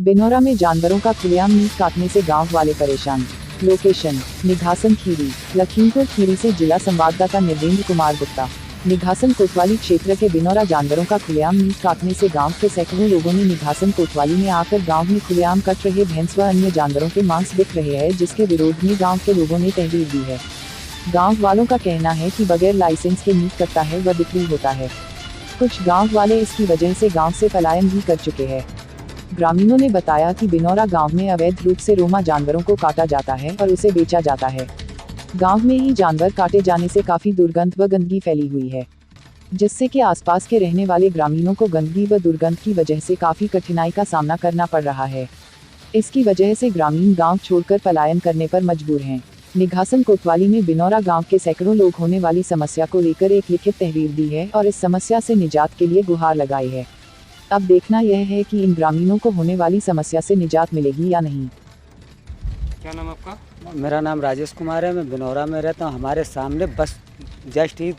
बिनौरा में जानवरों का खुलेआम मीट काटने से गांव वाले परेशान। लोकेशन निघासन खीरी। लखीमपुर खीरी से जिला संवाददाता निर्वेंद्र कुमार गुप्ता। निघासन कोतवाली क्षेत्र के बिनौरा जानवरों का खुलेआम मीट काटने से गांव के सैकड़ों लोगों ने निघासन कोतवाली में आकर गांव में खुलेआम कट रहे भैंस व अन्य जानवरों के मांस बिक रहे हैं, जिसके विरोध में गांव के लोगों ने तहरीर दी है। गांव वालों का कहना है कि बगैर लाइसेंस के मीट कटता है व बिक्री होता है। कुछ गांव वाले इसकी वजह से गांव से पलायन भी कर चुके हैं। ग्रामीणों ने बताया कि बिनौरा गांव में अवैध रूप से रोमा जानवरों को काटा जाता है और उसे बेचा जाता है। गांव में ही जानवर काटे जाने से काफी दुर्गंध व गंदगी फैली हुई है, जिससे कि आसपास के रहने वाले ग्रामीणों को गंदगी व दुर्गंध की वजह से काफी कठिनाई का सामना करना पड़ रहा है। इसकी वजह से ग्रामीण गांव छोड़कर पलायन करने पर मजबूर हैं। निघासन कोतवाली में बिनौरा गांव के सैकड़ों लोग होने वाली समस्या को लेकर एक लिखित तहरीर दी है और इस समस्या से निजात के लिए गुहार लगाई है। अब देखना यह है कि इन ग्रामीणों को होने वाली समस्या से निजात मिलेगी या नहीं। क्या नाम आपका? मेरा नाम राजेश कुमार है। मैं बिनौरा में रहता हूँ। हमारे सामने बस जस्ट ही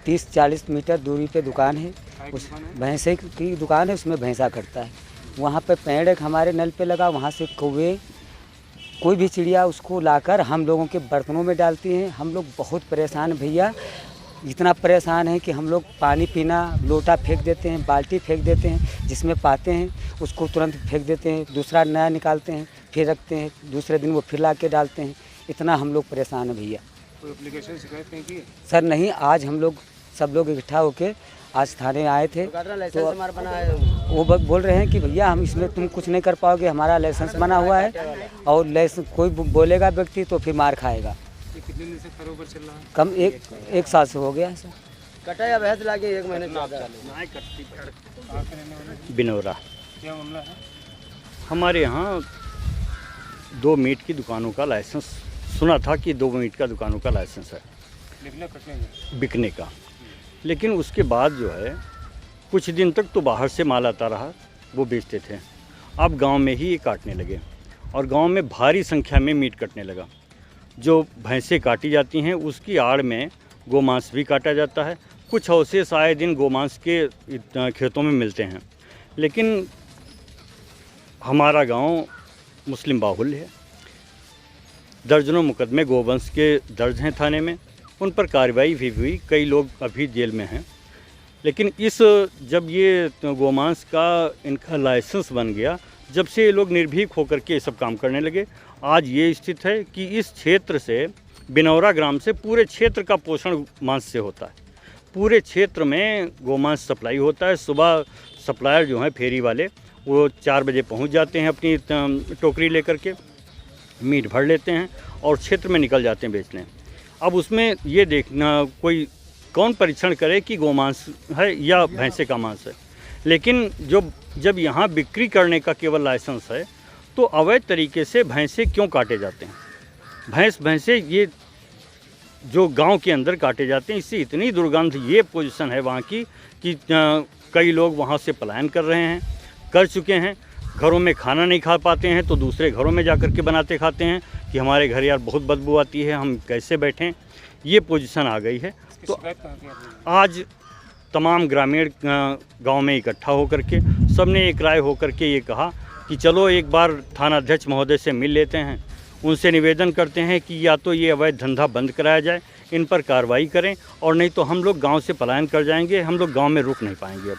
30-40 मीटर दूरी पे दुकान है। उस भैंसे की दुकान है, उसमें भैंसा कटता है। वहाँ पे पेड़ एक हमारे नल पे लगा, वहाँ से कौवे कोई भी चिड़िया उसको लाकर हम लोगों के बर्तनों में डालती हैं। हम लोग बहुत परेशान भैया, इतना परेशान है कि हम लोग पानी पीना लोटा फेंक देते हैं, बाल्टी फेंक देते हैं, जिसमें पाते हैं उसको तुरंत फेंक देते हैं, दूसरा नया निकालते हैं, फिर रखते हैं, दूसरे दिन वो फिर ला के डालते हैं। इतना हम लोग परेशान हैं भैया। कोई एप्लीकेशन शिकायत नहीं की? सर नहीं, आज हम लोग सब लोग इकट्ठा होके आज थाने आए थे, तो वो बोल रहे हैं कि भैया हम इसमें तुम कुछ नहीं कर पाओगे, हमारा लाइसेंस बना हुआ है और लाइसेंस कोई बोलेगा व्यक्ति तो फिर मार खाएगा। ये कितने दिन से कारोबार चल रहा है? कम एक साल से हो गया है सर। कटा या भैंस लागे 1 महीने बिनौरा। क्या मामला है? हमारे यहाँ 2 मीट की दुकानों का लाइसेंस सुना था कि 2 मीट का दुकानों का लाइसेंस है लिखने कटने में बिकने का, लेकिन उसके बाद जो है कुछ दिन तक तो बाहर से माल आता रहा, वो बेचते थे। अब गांव में ही ये काटने लगे और गांव में भारी संख्या में मीट कटने लगा। जो भैंसें काटी जाती हैं उसकी आड़ में गोमांस भी काटा जाता है। कुछ अवशेष आए दिन गोमांस के खेतों में मिलते हैं, लेकिन हमारा गांव मुस्लिम बाहुल्य है। दर्जनों मुकदमे गोवंश के दर्ज हैं थाने में, उन पर कार्रवाई भी हुई, कई लोग अभी जेल में हैं। लेकिन जब ये गोमांस का इनका लाइसेंस बन गया, जब से ये लोग निर्भीक होकर के ये सब काम करने लगे, आज ये स्थिति है कि इस क्षेत्र से बिनौरा ग्राम से पूरे क्षेत्र का पोषण मांस से होता है। पूरे क्षेत्र में गोमांस सप्लाई होता है। सुबह सप्लायर जो हैं फेरी वाले, वो 4 बजे पहुंच जाते हैं अपनी टोकरी लेकर के, मीट भर लेते हैं और क्षेत्र में निकल जाते हैं बेचने। अब उसमें ये देखना कौन परीक्षण करे कि गोमांस है या भैंसे का मांस है। लेकिन जब यहाँ बिक्री करने का केवल लाइसेंस है तो अवैध तरीके से भैंसे क्यों काटे जाते हैं? भैंसे ये जो गांव के अंदर काटे जाते हैं, इससे इतनी दुर्गंध, ये पोजीशन है वहाँ की कि कई लोग वहाँ से पलायन कर चुके हैं। घरों में खाना नहीं खा पाते हैं तो दूसरे घरों में जाकर के बनाते खाते हैं कि हमारे घर यार बहुत बदबू आती है, हम कैसे बैठें। ये पोजीशन आ गई है। तो आज तमाम ग्रामीण गांव में इकट्ठा होकर के सबने एक राय होकर के ये कहा कि चलो एक बार थानाध्यक्ष महोदय से मिल लेते हैं, उनसे निवेदन करते हैं कि या तो ये अवैध धंधा बंद कराया जाए, इन पर कार्रवाई करें, और नहीं तो हम लोग गांव से पलायन कर जाएंगे, हम लोग गांव में रुक नहीं पाएंगे अब।